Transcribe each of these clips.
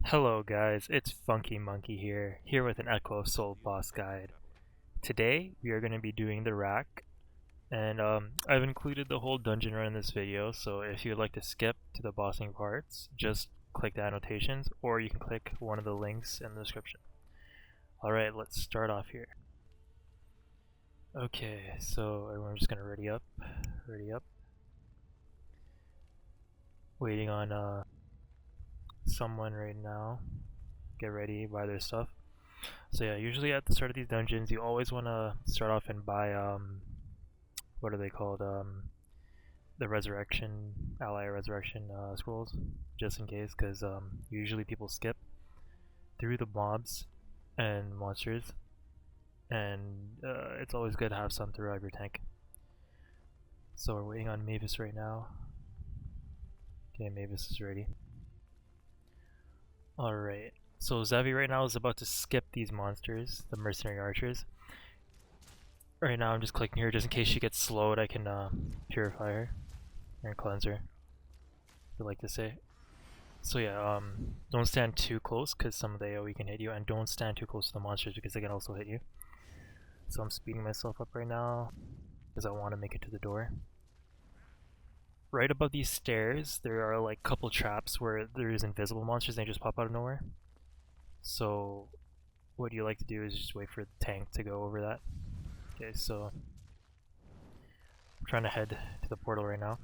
Hello guys, it's Funky Monkey here with an Echo of Soul boss guide. Today we are going to be doing the rack, and I've included the whole dungeon run in this video, so if you'd like to skip to the bossing parts, just click the annotations, or you can click one of the links in the description. Alright, let's start off here. Okay, so everyone's just going to ready up. Waiting on someone right now. Get ready, buy their stuff. So yeah, usually at the start of these dungeons, you always want to start off and buy what are they called? The resurrection, ally resurrection scrolls, just in case, because usually people skip through the mobs and monsters, and it's always good to have some to revive your tank. So we're waiting on Mavis right now. Okay, Mavis is ready. Alright, so Zevi right now is about to skip these monsters, the mercenary archers. Right now I'm just clicking here just in case she gets slowed. I can purify her and cleanse her, I like to say. So yeah, don't stand too close because some of the AoE can hit you, and don't stand too close to the monsters because they can also hit you. So I'm speeding myself up right now because I want to make it to the door. Right above these stairs there are like couple traps where there's invisible monsters and they just pop out of nowhere. So what you like to do is just wait for the tank to go over that. Okay, so I'm trying to head to the portal right now.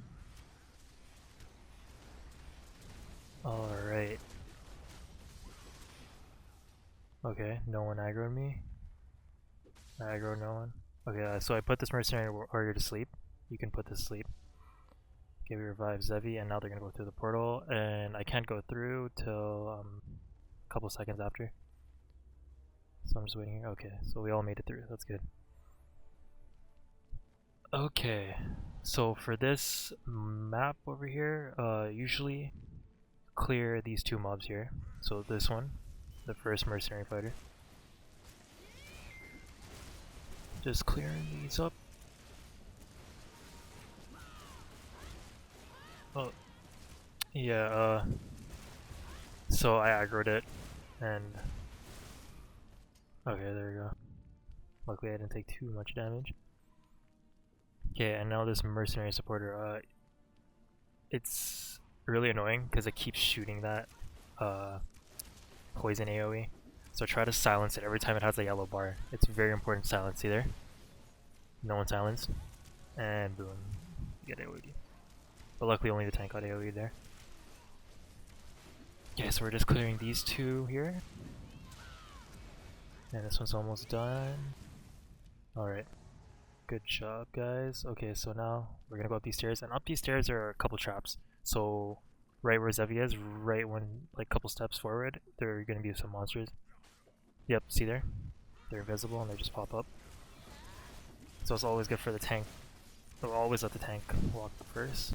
Alright. Okay, no one aggroed me. I aggroed no one. Okay, so I put this mercenary warrior to sleep. You can put this to sleep. Okay, we revive Zevi, and now they're gonna go through the portal, and I can't go through till a couple seconds after. So I'm just waiting here. Okay, so we all made it through. That's good. Okay, so for this map over here, usually clear these two mobs here. So this one, the first mercenary fighter. Just clearing these up. Oh, yeah, so I aggroed it, and okay, there we go. Luckily I didn't take too much damage. Okay, and now this mercenary supporter, it's really annoying because it keeps shooting that poison AoE. So try to silence it every time it has a yellow bar. It's very important to silence. See there? No one silenced. And boom. You get AoE. But luckily only the tank got AoE there. Okay, so we're just clearing these two here. And this one's almost done. Alright. Good job, guys. Okay, so now we're gonna go up these stairs. And up these stairs are a couple traps. So right where Zevi is, right when like couple steps forward, there are gonna be some monsters. Yep, see there? They're invisible and they just pop up. So it's always good for the tank. We'll always let the tank walk first.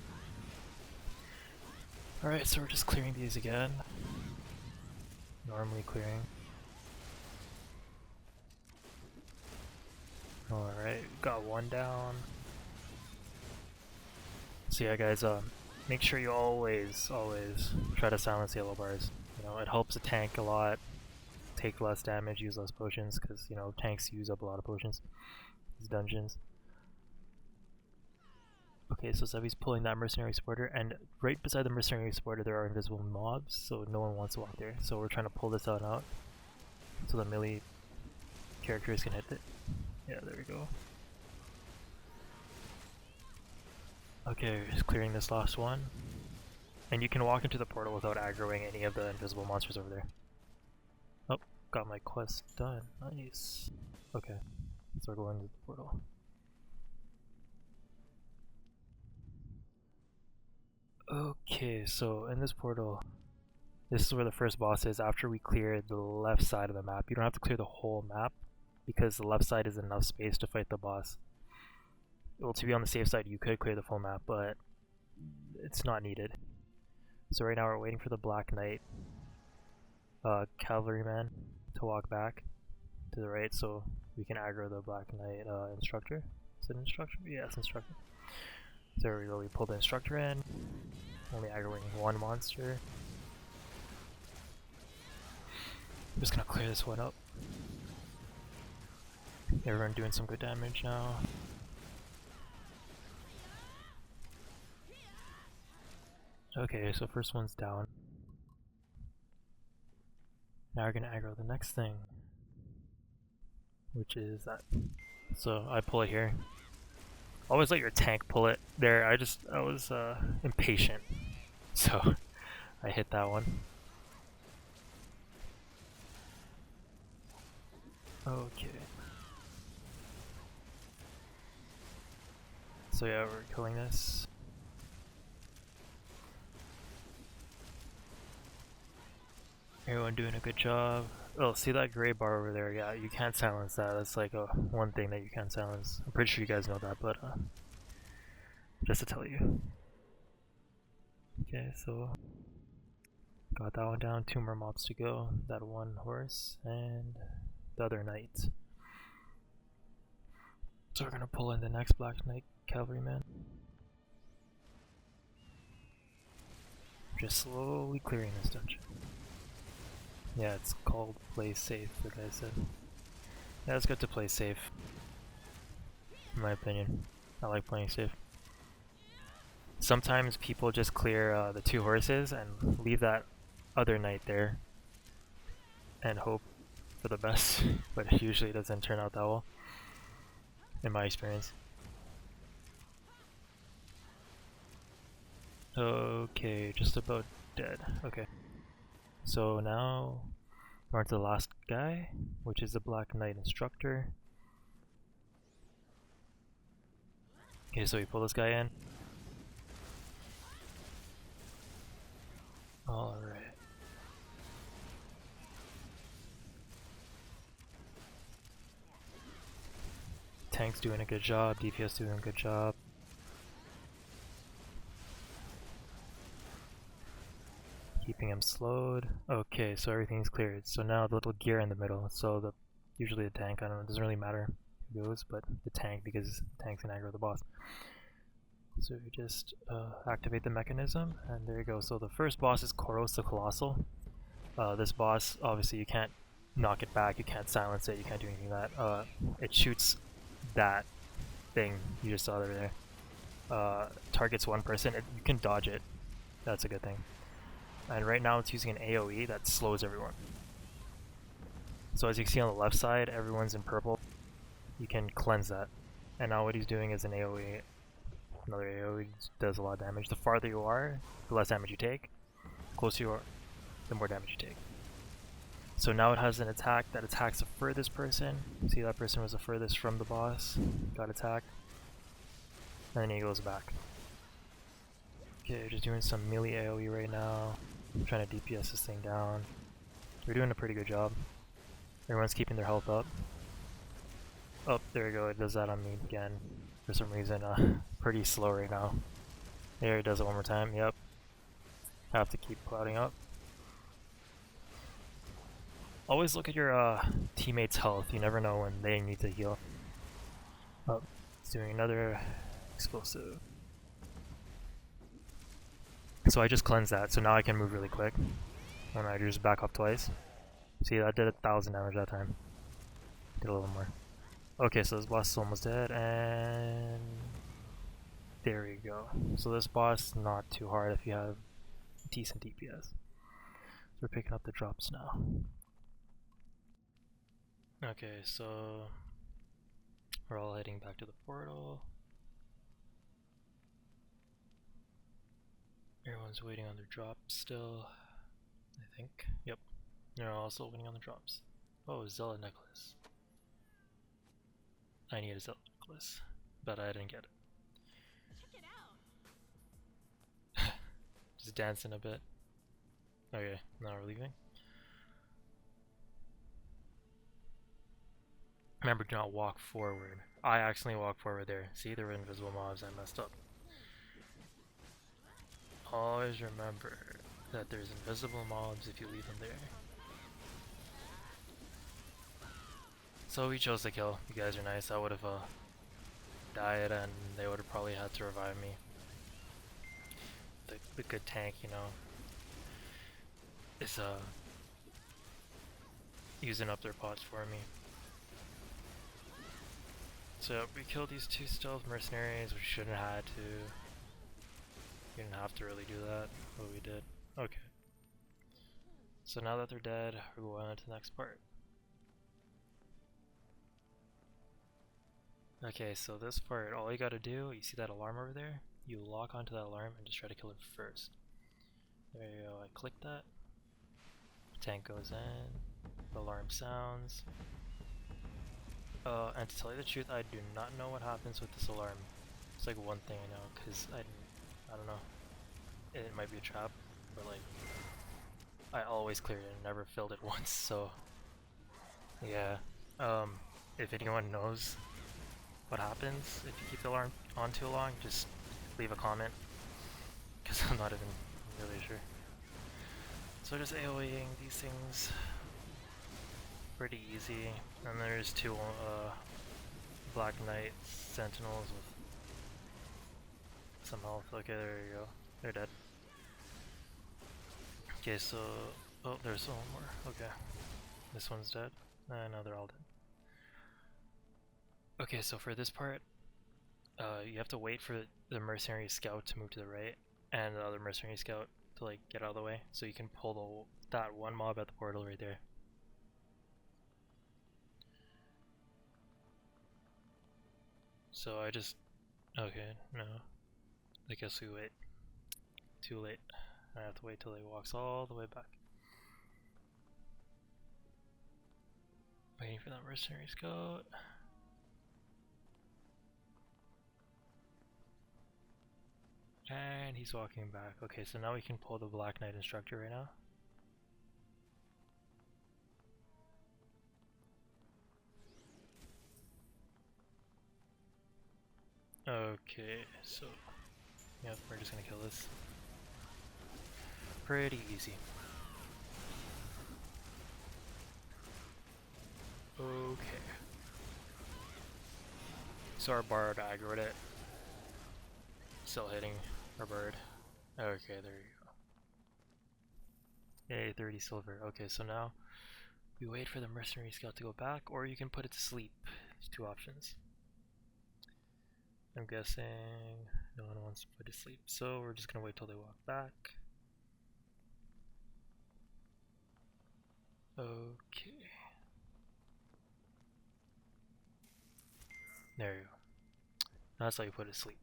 Alright, so we're just clearing these again. Normally clearing. Alright, got one down. So yeah guys, make sure you always try to silence the yellow bars. You know, it helps the tank a lot. Take less damage, use less potions, because you know tanks use up a lot of potions. These dungeons. Okay, so Zevi's pulling that mercenary supporter, and right beside the mercenary supporter there are invisible mobs, so no one wants to walk there. So we're trying to pull this out so the melee characters can hit it. Yeah, there we go. Okay, just clearing this last one. And you can walk into the portal without aggroing any of the invisible monsters over there. Oh, got my quest done. Nice. Okay, so we're going to the portal. Okay, so in this portal, this is where the first boss is after we clear the left side of the map. You don't have to clear the whole map because the left side is enough space to fight the boss. Well, to be on the safe side, you could clear the full map, but it's not needed. So right now we're waiting for the Black Knight cavalryman to walk back to the right so we can aggro the Black Knight instructor. Is it instructor? Yeah, it's instructor. So there we go, we pull the instructor in, only aggroing one monster. I'm just gonna clear this one up. Everyone doing some good damage now. Okay, so first one's down. Now we're gonna aggro the next thing, which is that. So I pull it here. Always let your tank pull it. There, I was impatient, so I hit that one. Okay. So yeah, we're killing this. Everyone doing a good job. Oh, see that gray bar over there? Yeah, you can't silence that. That's like one thing that you can't silence. I'm pretty sure you guys know that, but just to tell you. Okay, so got that one down. 2 more mobs to go. That one horse and the other knight. So we're gonna pull in the next Black Knight Cavalryman. Just slowly clearing this dungeon. Yeah, it's called play safe, the guy said. Yeah, it's good to play safe. In my opinion. I like playing safe. Sometimes people just clear the 2 horses and leave that other knight there and hope for the best, but it usually doesn't turn out that well, in my experience. Okay, just about dead. Okay. So now we're on to the last guy, which is the Black Knight Instructor. Okay, so we pull this guy in. Alright. Tank's doing a good job, DPS doing a good job. Keeping him slowed. Okay, so everything's cleared. So now the little gear in the middle. So usually the tank, I don't know, it doesn't really matter who goes, but the tank, because the tank's can aggro the boss. So you just activate the mechanism, and there you go. So the first boss is Koros the Colossal. This boss, obviously you can't knock it back, you can't silence it, you can't do anything like that. It shoots that thing you just saw there. Targets one person, you can dodge it. That's a good thing. And right now it's using an AoE that slows everyone. So as you can see on the left side, everyone's in purple. You can cleanse that. And now what he's doing is an AoE. Another AoE does a lot of damage. The farther you are, the less damage you take. The closer you are, the more damage you take. So now it has an attack that attacks the furthest person. See, that person was the furthest from the boss. Got attacked. And then he goes back. Okay, just doing some melee AoE right now. I'm trying to DPS this thing down. We're doing a pretty good job. Everyone's keeping their health up. Oh, there we go, it does that on me again. For some reason, pretty slow right now. There, it does it one more time, yep. Have to keep clouding up. Always look at your teammates' health, you never know when they need to heal. Oh, it's doing another explosive. So I just cleansed that, so now I can move really quick. When I just back up twice. See, that did 1,000 damage that time. Did a little more. Okay, so this boss is almost dead, and there we go. So this boss is not too hard if you have decent DPS. So we're picking up the drops now. Okay, so we're all heading back to the portal. Everyone's waiting on their drops still, I think. Yep, they're also waiting on the drops. Oh, Zelda necklace. I need a Zelda necklace, but I didn't get it. Check it out. Just dancing a bit. Okay, now we're leaving. Remember, do not walk forward. I accidentally walked forward there. See, there were invisible mobs, I messed up. Always remember that there's invisible mobs if you leave them there. So we chose to kill. You guys are nice. I would have died and they would have probably had to revive me. The good tank, you know, is using up their pots for me. So we killed these 2 stealth mercenaries, which shouldn't have had to. We didn't have to really do that, but we did. Okay. So now that they're dead, we're going on to the next part. Okay, so this part, all you gotta do, you see that alarm over there? You lock onto that alarm and just try to kill it first. There you go, I click that. Tank goes in, the alarm sounds. And to tell you the truth, I do not know what happens with this alarm. It's like one thing I know, because I don't know. It might be a trap, or like, I always cleared it and never filled it once, so yeah. If anyone knows what happens if you keep the alarm on too long, just leave a comment, because I'm not even really sure. So just AoEing these things, pretty easy. And there's 2 Black Knight Sentinels with some health. Okay, there you go. They're dead. Okay, so oh, there's one more. Okay, this one's dead. No, they're all dead. Okay, so for this part, you have to wait for the mercenary scout to move to the right, and the other mercenary scout to like get out of the way, so you can pull that one mob at the portal right there. So I just okay, no. I guess we wait. Too late. I have to wait till he walks all the way back. Waiting for that mercenary scout. And he's walking back. Okay, so now we can pull the Black Knight instructor right now. Okay, so yep, we're just gonna kill this. Pretty easy. Okay. So our bard aggroed it. Still hitting our bird. Okay, there you go. Yay, 30 silver. Okay, so now we wait for the mercenary scout to go back, or you can put it to sleep. There's 2 options. I'm guessing no one wants to put it to sleep, so we're just gonna wait till they walk back. Okay. There you go. That's how you put it to sleep.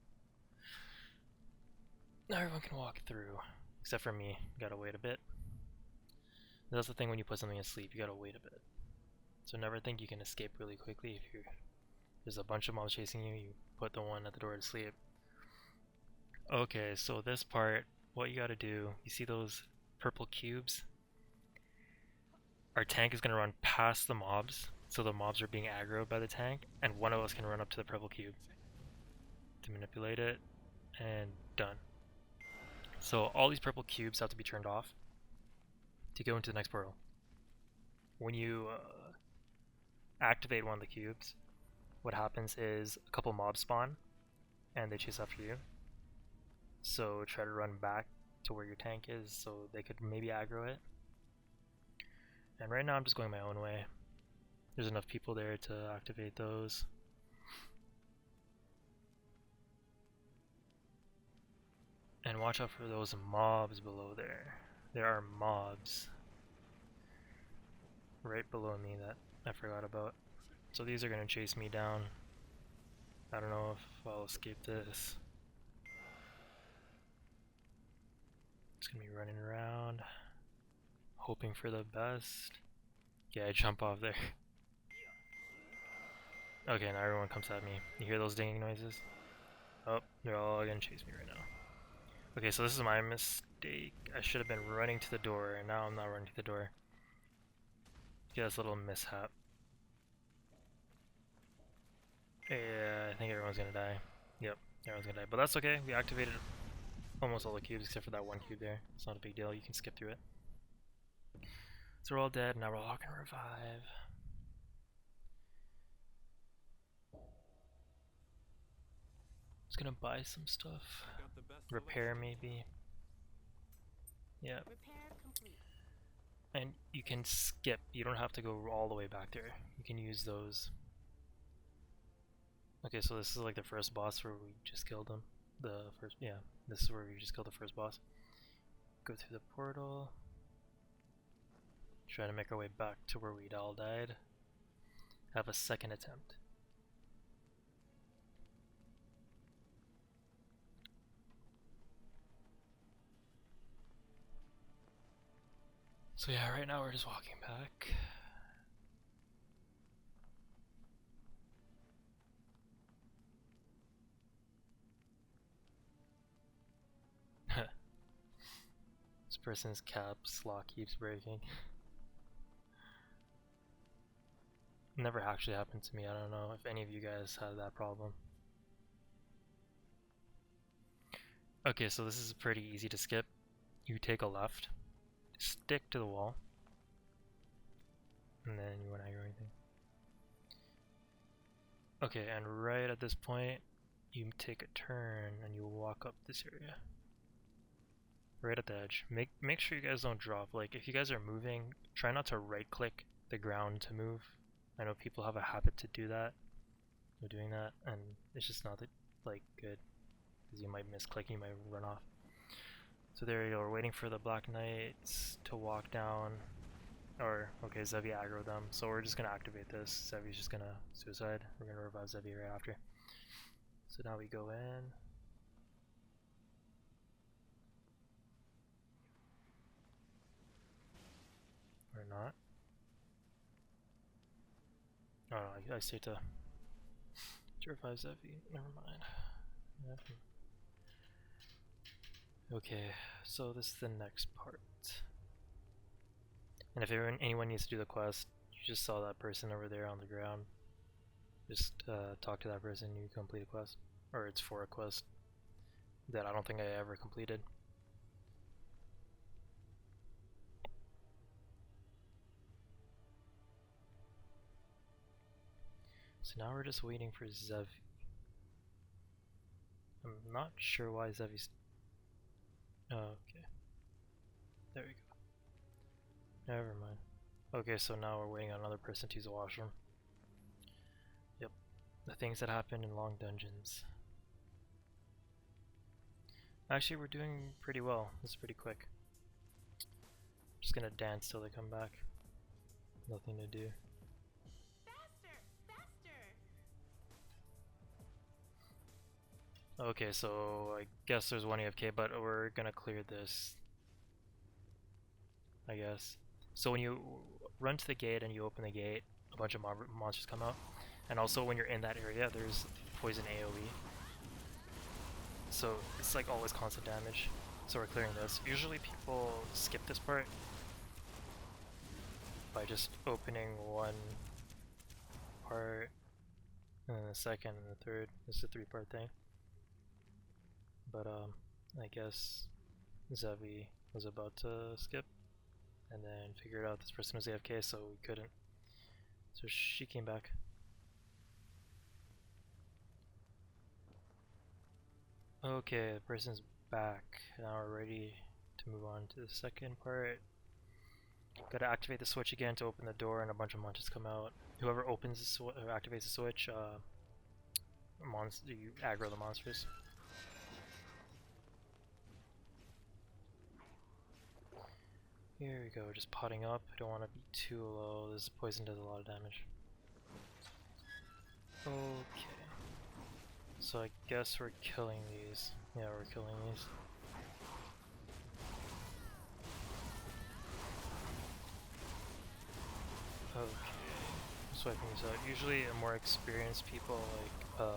Now everyone can walk through, except for me. Gotta wait a bit. That's the thing when you put something to sleep, you gotta wait a bit. So never think you can escape really quickly. If there's a bunch of mobs chasing you, you put the one at the door to sleep. Okay, so this part, what you gotta do, you see those purple cubes? Our tank is gonna run past the mobs, so the mobs are being aggroed by the tank, and one of us can run up to the purple cube to manipulate it, and done. So all these purple cubes have to be turned off to go into the next portal. When you activate one of the cubes, what happens is a couple mobs spawn, and they chase after you. So try to run back to where your tank is so they could maybe aggro it. And right now I'm just going my own way. There's enough people there to activate those. And watch out for those mobs below there. There are mobs right below me that I forgot about. So these are gonna chase me down. I don't know if I'll escape this. It's gonna be running around, hoping for the best. Yeah, I jump off there. Okay, now everyone comes at me. You hear those dinging noises? Oh, they're all gonna chase me right now. Okay, so this is my mistake. I should have been running to the door, and now I'm not running to the door. Yeah, this little mishap. Yeah, I think everyone's gonna die. Yep, everyone's gonna die. But that's okay, we activated almost all the cubes except for that one cube there. It's not a big deal, you can skip through it. So we're all dead, now we're all gonna revive. Just gonna buy some stuff. Repair maybe. Yeah. Repair complete. And you can skip, you don't have to go all the way back there. You can use those. Okay, so this is like the first boss where we just killed him. Yeah, this is where we just killed the first boss. Go through the portal. Try to make our way back to where we'd all died. Have a second attempt. So yeah, right now we're just walking back. This person's caps lock keeps breaking. Never actually happened to me. I don't know if any of you guys had that problem. Okay, so this is pretty easy to skip. You take a left, stick to the wall, and then you won't aggro anything. Okay, and right at this point, you take a turn and you walk up this area. Right at the edge. Make sure you guys don't drop. Like, if you guys are moving, try not to right click the ground to move. I know people have a habit to do that, of doing that, and it's just not that, like, good, because you might misclick, you might run off. So there you go, we're waiting for the Black Knights to walk down, or, okay, Zevi aggro them, so we're just gonna activate this. Zevi's just gonna suicide. We're gonna revive Zevi right after. So now we go in. Or not. Oh no, I say to revive Zevi. Never mind. Okay, so this is the next part. And if anyone needs to do the quest, you just saw that person over there on the ground. Just talk to that person, you complete a quest. Or it's for a quest that I don't think I ever completed. So now we're just waiting for Zevi. I'm not sure why Zevi's... Oh, okay. There we go. Never mind. Okay, so now we're waiting on another person to use the washroom. Yep. The things that happen in long dungeons. Actually, we're doing pretty well. This is pretty quick. Just gonna dance till they come back. Nothing to do. Okay, so I guess there's one AFK, but we're gonna clear this, I guess. So when you run to the gate and you open the gate, a bunch of monsters come out. And also when you're in that area, there's poison AoE. So it's like always constant damage. So we're clearing this. Usually people skip this part by just opening one part, and then the second and the third. This is a 3-part thing. But I guess Zevi was about to skip and then figured out this person was AFK, so we couldn't. So she came back. Okay, the person's back. Now we're ready to move on to the second part. Gotta activate the switch again to open the door, and a bunch of monsters come out. Whoever opens the activates the switch, you aggro the monsters. Here we go, just potting up. I don't want to be too low. This poison does a lot of damage. Okay. So I guess we're killing these. Yeah, we're killing these. Okay. I'm swiping these out. Usually more experienced people like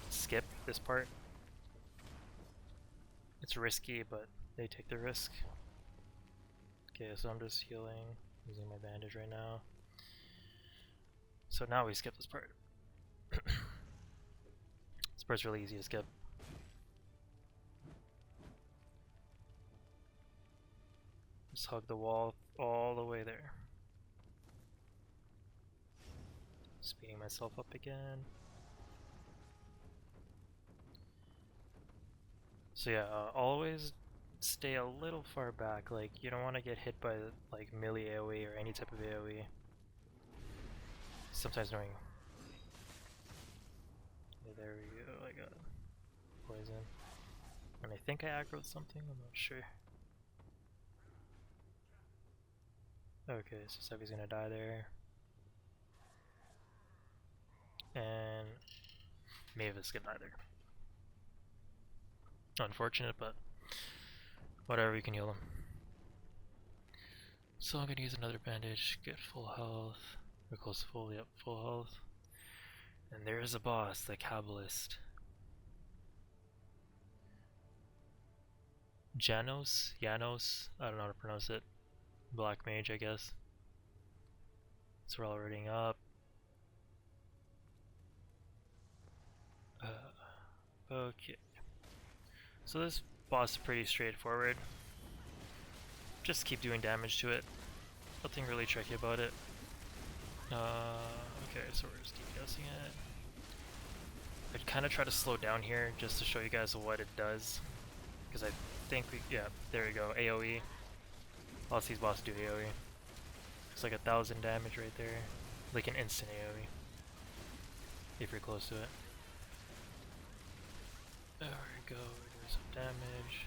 skip this part. It's risky, but they take the risk. Okay, so I'm just healing, using my bandage right now. So now we skip this part. This part's really easy to skip. Just hug the wall all the way there. Speeding myself up again. So yeah, always stay a little far back. Like, you don't want to get hit by like melee AoE or any type of AoE. Sometimes annoying. Okay, there we go. I got poison. And I think I aggroed something. I'm not sure. Okay, so Sevi's gonna die there. And Mavis can die there. Unfortunate, but whatever, we can heal him. So I'm gonna use another bandage, get full health. We're close to full, yep, full health. And there's a boss, the Kabbalist. Janos? I don't know how to pronounce it. Black Mage, I guess. So we're all reading up. Okay. So this boss is pretty straightforward. Just keep doing damage to it. Nothing really tricky about it. Okay, so we're just DPSing it. I'd kind of try to slow down here just to show you guys what it does. Because I think yeah, there we go, AoE. Lots of these bosses do AoE. It's like 1,000 damage right there. Like an instant AoE. If you're close to it. There we go, we're doing some damage.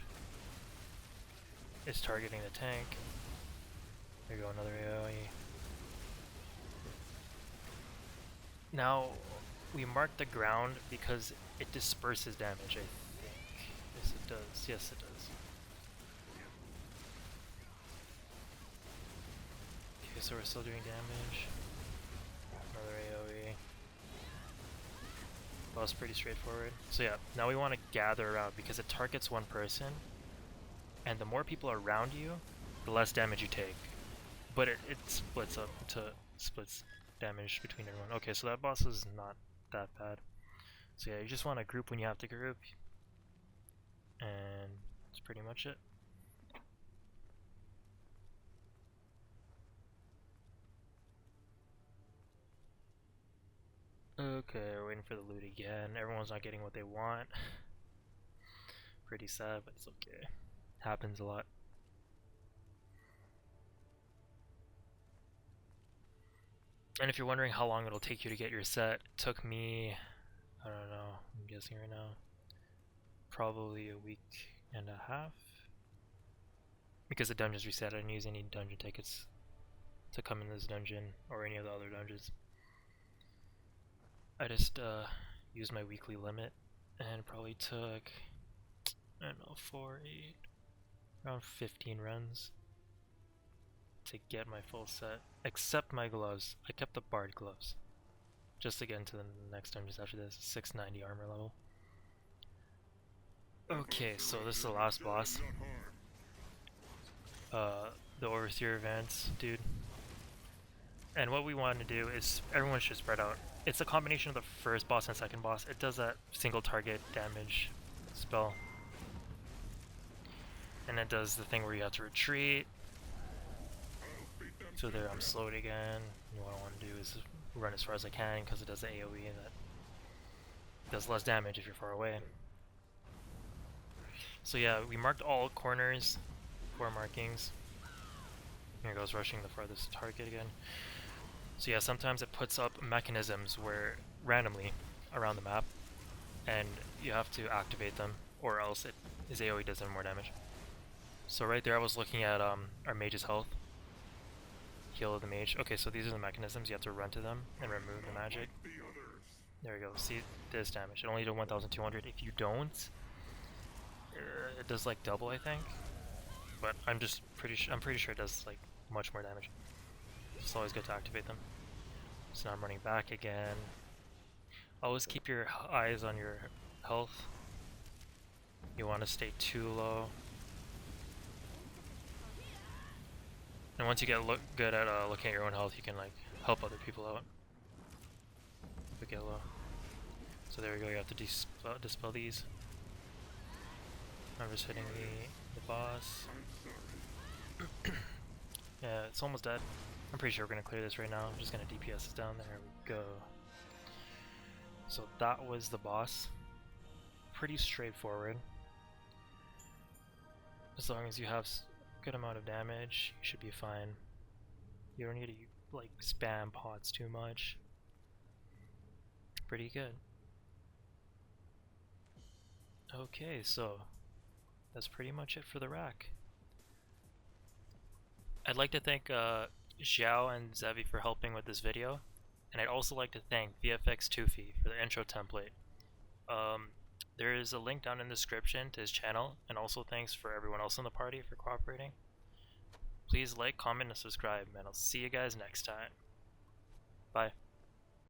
It's targeting the tank. There you go, another AoE. Now, we marked the ground because it disperses damage, I think. Yes, it does. Yes, it does. Okay, so we're still doing damage. Another AoE. That was pretty straightforward. So yeah, now we want to gather around because it targets one person, and the more people around you, the less damage you take. But it splits up to splits damage between everyone. Okay, so that boss is not that bad. So yeah, you just want to group when you have to group, and that's pretty much it. Okay, we're waiting for the loot again. Everyone's not getting what they want. Pretty sad, but it's okay. Happens a lot. And if you're wondering how long it'll take you to get your set, it took me, I don't know, I'm guessing right now, probably a week and a half. Because the dungeons reset, I didn't use any dungeon tickets to come in this dungeon or any of the other dungeons. I just used my weekly limit and probably took, I don't know, 4, 8, around 15 runs to get my full set, except my gloves. I kept the Bard gloves just to get into the next dungeons after this. 690 armor level. Okay, so this is the last boss. The Overseer Vance dude. And what we want to do is everyone should spread out. It's a combination of the first boss and second boss. It does that single target damage spell. And it does the thing where you have to retreat. So there I'm slowed again. And what I want to do is run as far as I can because it does the AoE and that does less damage if you're far away. So yeah, we marked all corners, 4 markings. Here goes rushing the farthest target again. So yeah, sometimes it puts up mechanisms where randomly around the map, and you have to activate them, or else his AoE does more damage. So right there I was looking at our mage's health. Heal the mage. Okay, so these are the mechanisms. You have to run to them and remove the magic. There we go. See this damage. It only did 1,200. If you don't, it does like double, I think. But I'm pretty sure it does like much more damage. It's always good to activate them. So now I'm running back again. Always keep your eyes on your health. You want to stay too low. And once you get good at looking at your own health, you can like help other people out. If we get low. So there we go. You have to dispel these. I'm just hitting the boss. Yeah, it's almost dead. I'm pretty sure we're gonna clear this right now. I'm just gonna DPS this down. There we go. So that was the boss. Pretty straightforward. As long as you have a good amount of damage, you should be fine. You don't need to like spam pots too much. Pretty good. Okay, so that's pretty much it for the rack. I'd like to thank Xiao and Zevi for helping with this video, and I'd also like to thank VFX Tufi for the intro template. There is a link down in the description to his channel, and also thanks for everyone else in the party for cooperating. Please like, comment, and subscribe, and I'll see you guys next time. Bye.